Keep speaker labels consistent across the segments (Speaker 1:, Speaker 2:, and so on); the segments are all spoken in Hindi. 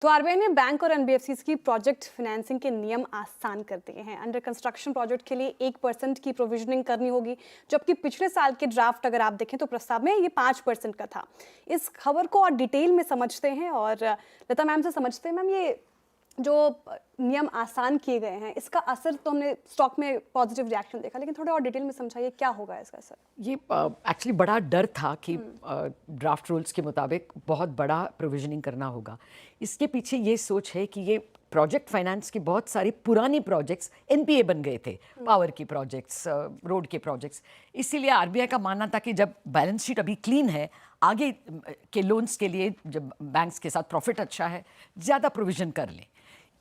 Speaker 1: तो आरबीआई ने बैंक और एनबीएफसीज की प्रोजेक्ट फाइनेंसिंग के नियम आसान कर दिए हैं। अंडर कंस्ट्रक्शन प्रोजेक्ट के लिए 1% की प्रोविजनिंग करनी होगी, जबकि पिछले साल के ड्राफ्ट अगर आप देखें तो प्रस्ताव में ये 5% का था। इस खबर को और डिटेल में समझते हैं और लता मैम से समझते हैं। मैम, ये जो नियम आसान किए गए हैं, इसका असर तो हमने स्टॉक में पॉजिटिव रिएक्शन देखा, लेकिन थोड़ा और डिटेल में समझाइए क्या होगा इसका असर।
Speaker 2: ये एक्चुअली बड़ा डर था कि ड्राफ्ट रूल्स के मुताबिक बहुत बड़ा प्रोविजनिंग करना होगा। इसके पीछे ये सोच है कि ये प्रोजेक्ट फाइनेंस के बहुत सारे पुराने प्रोजेक्ट्स एनपीए बन गए थे, पावर के प्रोजेक्ट्स, रोड के प्रोजेक्ट्स। इसीलिए आरबीआई का मानना था कि जब बैलेंस शीट अभी क्लीन है, आगे के लोन्स के लिए जब बैंक्स के साथ प्रॉफिट अच्छा है, ज़्यादा प्रोविजन कर लें।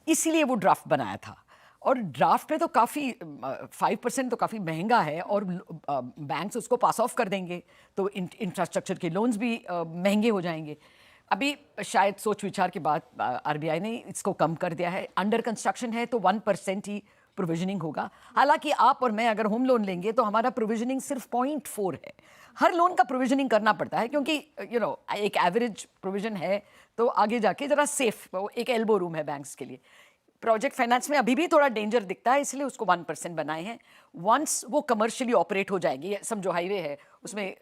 Speaker 2: इसीलिए वो ड्राफ्ट बनाया था। और ड्राफ्ट में तो काफ़ी 5% तो काफ़ी महंगा है और बैंक्स उसको पास ऑफ कर देंगे, तो इंफ्रास्ट्रक्चर के लोन्स भी महंगे हो जाएंगे। अभी शायद सोच विचार के बाद आरबीआई ने इसको कम कर दिया है। अंडर कंस्ट्रक्शन है तो 1% ही प्रोविजनिंग होगा। हालांकि आप और मैं अगर होम लोन लेंगे तो हमारा प्रोविजनिंग सिर्फ 0.4 है। हर लोन का प्रोविजनिंग करना पड़ता है क्योंकि एक एवरेज प्रोविजन है, तो आगे जाके ज़रा सेफ एक एल्बो रूम है बैंक्स के लिए। प्रोजेक्ट फाइनेंस में अभी भी थोड़ा डेंजर दिखता है, इसलिए उसको 1% बनाए हैं। वंस वो कमर्शियली ऑपरेट हो जाएगी, समझो हाईवे है, उसमें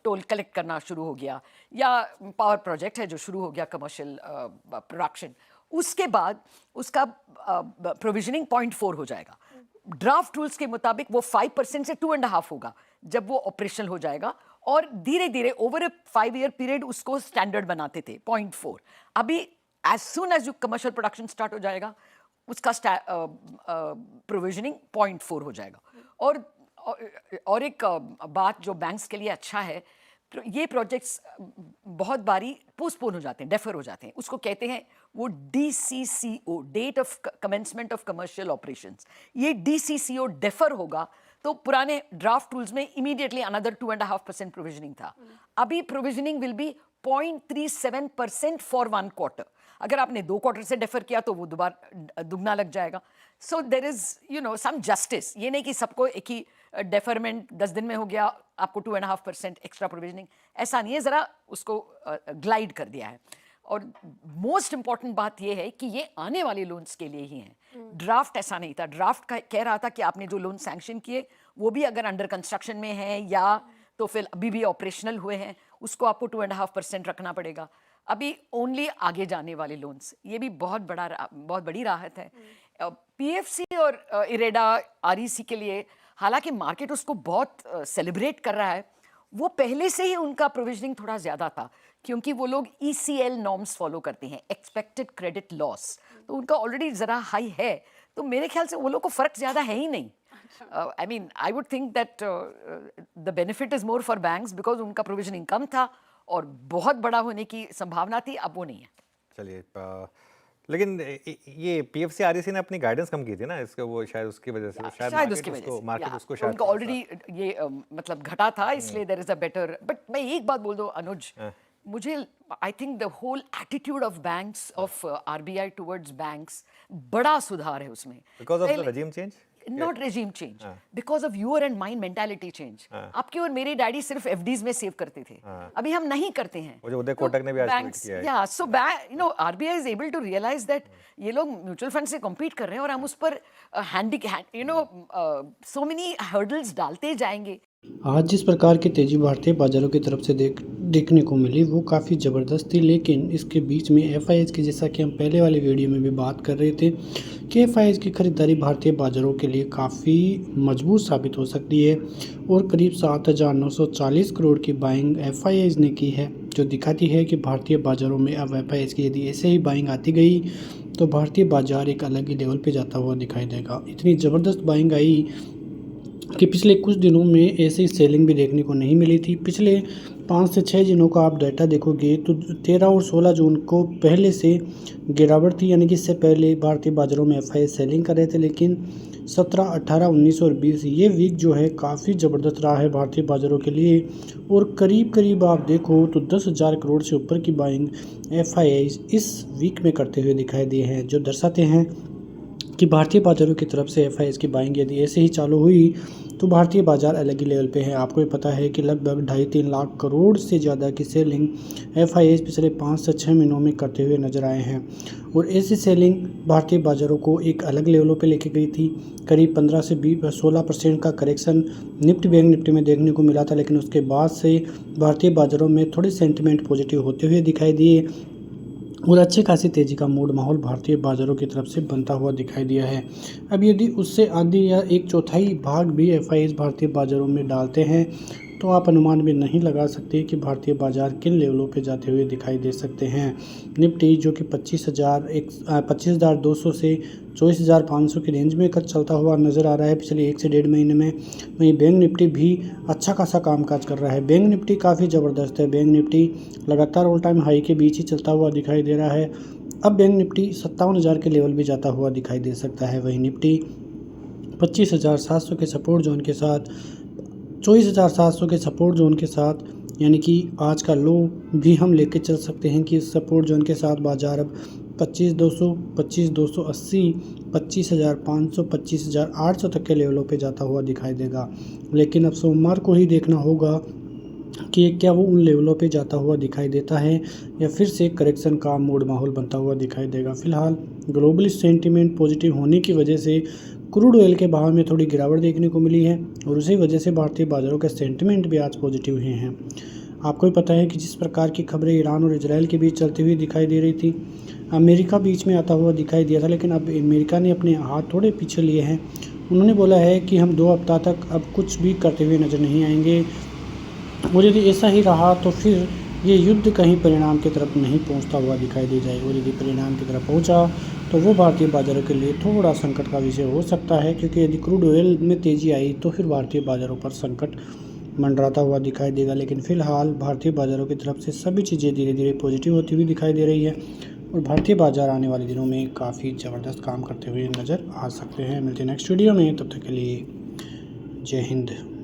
Speaker 2: टोल कलेक्ट करना शुरू हो गया, या पावर प्रोजेक्ट है जो शुरू हो गया कमर्शियल प्रोडक्शन, उसके बाद उसका प्रोविजनिंग 0.4 हो जाएगा। ड्राफ्ट रूल्स के मुताबिक वो 5% से 2.5 होगा जब वो ऑपरेशनल हो जाएगा, और धीरे धीरे ओवर ए 5 ईयर पीरियड उसको स्टैंडर्ड बनाते थे 0.4। अभी as soon as commercial production start हो जाएगा, उसका प्रोविजनिंग 0.4 हो जाएगा। और एक बात जो बैंक्स के लिए अच्छा है, ये प्रोजेक्ट्स बहुत बारी पोस्टपोन हो जाते हैं, डेफर हो जाते हैं। उसको कहते हैं वो DCCO, date of commencement of commercial operations. ये DCCO डेफर होगा तो पुराने ड्राफ्ट रूल्स में इमीडिएटली अनदर 2.5% प्रोविजनिंग था। अभी provisioning will be 0.37% for 1 quarter. अगर आपने 2 क्वार्टर से डेफर किया तो वो दोबारा दुगना लग जाएगा। So there is some justice. ये नहीं कि सबको एक ही डेफरमेंट 10 दिन में हो गया, आपको 2.5% एक्स्ट्रा प्रोविजनिंग, ऐसा नहीं है। ज़रा उसको ग्लाइड कर दिया है। और मोस्ट इंपॉर्टेंट बात यह है कि ये आने वाले लोन्स के लिए ही हैं। ड्राफ्ट ऐसा नहीं था। ड्राफ्ट कह रहा था कि आपने जो लोन सैंक्शन किए वो भी अगर अंडर कंस्ट्रक्शन में है या तो फिर अभी भी ऑपरेशनल हुए हैं, उसको आपको 2.5% रखना पड़ेगा। अभी ओनली आगे जाने वाले लोन्स, ये भी बहुत बड़ी राहत है। पीएफसी और इरेडा आरईसी के लिए हालांकि मार्केट उसको बहुत सेलिब्रेट कर रहा है। वो पहले से ही उनका प्रोविजनिंग थोड़ा ज़्यादा था क्योंकि वो लोग ECL नॉर्म्स फॉलो करते हैं, एक्सपेक्टेड क्रेडिट लॉस, तो उनका ऑलरेडी ज़रा हाई है। तो मेरे ख्याल से वो लोग को फ़र्क ज़्यादा है ही नहीं। I would think that the benefit is more for banks because उनका प्रोविजनिंग कम था और बहुत बड़ा होने की संभावना थी, अब वो नहीं है।
Speaker 3: चलिए, लेकिन ये पीएफसी आरईसी ने अपनी गाइडेंस कम की थी ना, इसका वो शायद उसकी वजह से,
Speaker 2: शायद उसकी वजह से
Speaker 3: मार्केट उसको शायद
Speaker 2: उनका ऑलरेडी ये मतलब घटा था, इसलिए there is a better. But मैं एक बात बोल दूं अनुज, मुझे I think the whole attitude of banks, of RBI towards banks, बड़ा सुधार है उसमें।
Speaker 3: Because of the regime change,
Speaker 2: not regime change, because of your and mind mentality change. आपके और मेरे डैडी सिर्फ एफडीज में सेव करते थे, अभी हम नहीं करते हैं।
Speaker 3: वो जो उदय कोटक ने भी आज ट्वीट किया है।
Speaker 2: या so RBI is able to realise that ये लोग म्यूचुअल फंड से कम्पीट कर रहे हैं और हम उस पर सो मेनी हर्डल्स डालते जाएंगे।
Speaker 4: आज जिस प्रकार की तेज़ी भारतीय बाज़ारों की तरफ से देखने को मिली वो काफ़ी ज़बरदस्त थी, लेकिन इसके बीच में एफआईआईज़ की, जैसा कि हम पहले वाले वीडियो में भी बात कर रहे थे कि एफआईआईज़ की ख़रीदारी भारतीय बाज़ारों के लिए काफ़ी मजबूत साबित हो सकती है और करीब 7,940 करोड़ की बाइंग एफआईआईज़ ने की है, जो दिखाती है कि भारतीय बाज़ारों में अब एफआईआईज़ की यदि ऐसे ही बाइंग आती गई तो भारतीय बाज़ार एक अलग ही लेवल पर जाता हुआ दिखाई देगा। इतनी ज़बरदस्त बाइंग आई कि पिछले कुछ दिनों में ऐसी सेलिंग भी देखने को नहीं मिली थी। पिछले 5 से 6 दिनों का आप डाटा देखोगे तो 13 और 16 जून को पहले से गिरावट थी, यानी कि इससे पहले भारतीय बाज़ारों में एफआई सेलिंग कर रहे थे, लेकिन 17, 18, 19 और 20 ये वीक जो है काफ़ी ज़बरदस्त रहा है भारतीय बाज़ारों के लिए। और करीब आप देखो तो 10,000 करोड़ से ऊपर की बाइंग एफआईआईज़ इस वीक में करते हुए दिखाई दिए हैं, जो दर्शाते हैं कि भारतीय बाज़ारों की तरफ से एफआईआईज़ की बाइंग यदि ऐसे ही चालू हुई तो भारतीय बाजार अलग ही लेवल पे है। आपको भी पता है कि लगभग 2.5-3 लाख करोड़ से ज़्यादा की सेलिंग FIIs पिछले 5 से 6 महीनों में करते हुए नजर आए हैं और ऐसी सेलिंग भारतीय बाज़ारों को एक अलग लेवलों पे लेके गई थी। करीब 15 से 16% का करेक्शन निफ्टी बैंक निफ्टी में देखने को मिला था, लेकिन उसके बाद से भारतीय बाज़ारों में थोड़े सेंटिमेंट पॉजिटिव होते हुए दिखाई दिए और अच्छे खासी तेज़ी का मूड माहौल भारतीय बाज़ारों की तरफ से बनता हुआ दिखाई दिया है। अब यदि उससे आधी या 1/4 भाग भी FIIs भारतीय बाज़ारों में डालते हैं तो आप अनुमान भी नहीं लगा सकते कि भारतीय बाज़ार किन लेवलों पे जाते हुए दिखाई दे सकते हैं। निफ्टी जो कि 25,200 से 24,500 की रेंज में चलता हुआ नज़र आ रहा है पिछले 1 से 1.5 महीने में। वहीं बैंक निफ्टी भी अच्छा खासा कामकाज कर रहा है। बैंक निफ्टी काफ़ी ज़बरदस्त है। बैंक निफ्टी लगातार ऑल टाइम हाई के बीच ही चलता हुआ दिखाई दे रहा है। अब बैंक निफ्टी 57,000 के लेवल भी जाता हुआ दिखाई दे सकता है। वहीं निफ्टी 25,700 के सपोर्ट जोन के साथ 24,700 के सपोर्ट जोन के साथ यानी कि आज का लो भी हम लेके चल सकते हैं कि इस सपोर्ट जोन के साथ बाजार अब 25,200, 25,280, 25,500, 25,800 तक के लेवलों पे जाता हुआ दिखाई देगा। लेकिन अब सोमवार को ही देखना होगा कि क्या वो उन लेवलों पे जाता हुआ दिखाई देता है या फिर से करेक्शन का मूड माहौल बनता हुआ दिखाई देगा। फिलहाल ग्लोबल सेंटीमेंट पॉजिटिव होने की वजह से क्रूड ऑयल के भाव में थोड़ी गिरावट देखने को मिली है और उसी वजह से भारतीय बाज़ारों के सेंटिमेंट भी आज पॉजिटिव हुए हैं। आपको भी पता है कि जिस प्रकार की खबरें ईरान और इजराइल के बीच चलती हुई दिखाई दे रही थी, अमेरिका बीच में आता हुआ दिखाई दिया था, लेकिन अब अमेरिका ने अपने हाथ थोड़े पीछे लिए हैं। उन्होंने बोला है कि हम 2 हफ्ता तक अब कुछ भी करते हुए नज़र नहीं आएंगे और यदि ऐसा ही रहा तो फिर ये युद्ध कहीं परिणाम की तरफ नहीं पहुंचता हुआ दिखाई दे जाए और यदि परिणाम की तरफ पहुंचा तो वो भारतीय बाज़ारों के लिए थोड़ा संकट का विषय हो सकता है, क्योंकि यदि क्रूड ऑयल में तेज़ी आई तो फिर भारतीय बाज़ारों पर संकट मंडराता हुआ दिखाई देगा। लेकिन फ़िलहाल भारतीय बाज़ारों की तरफ से सभी चीज़ें धीरे धीरे पॉजिटिव होती हुई दिखाई दे रही है और भारतीय बाज़ार आने वाले दिनों में काफ़ी ज़बरदस्त काम करते हुए नज़र आ सकते हैं। मिलते हैं नेक्स्ट वीडियो में, तब तक के लिए जय हिंद।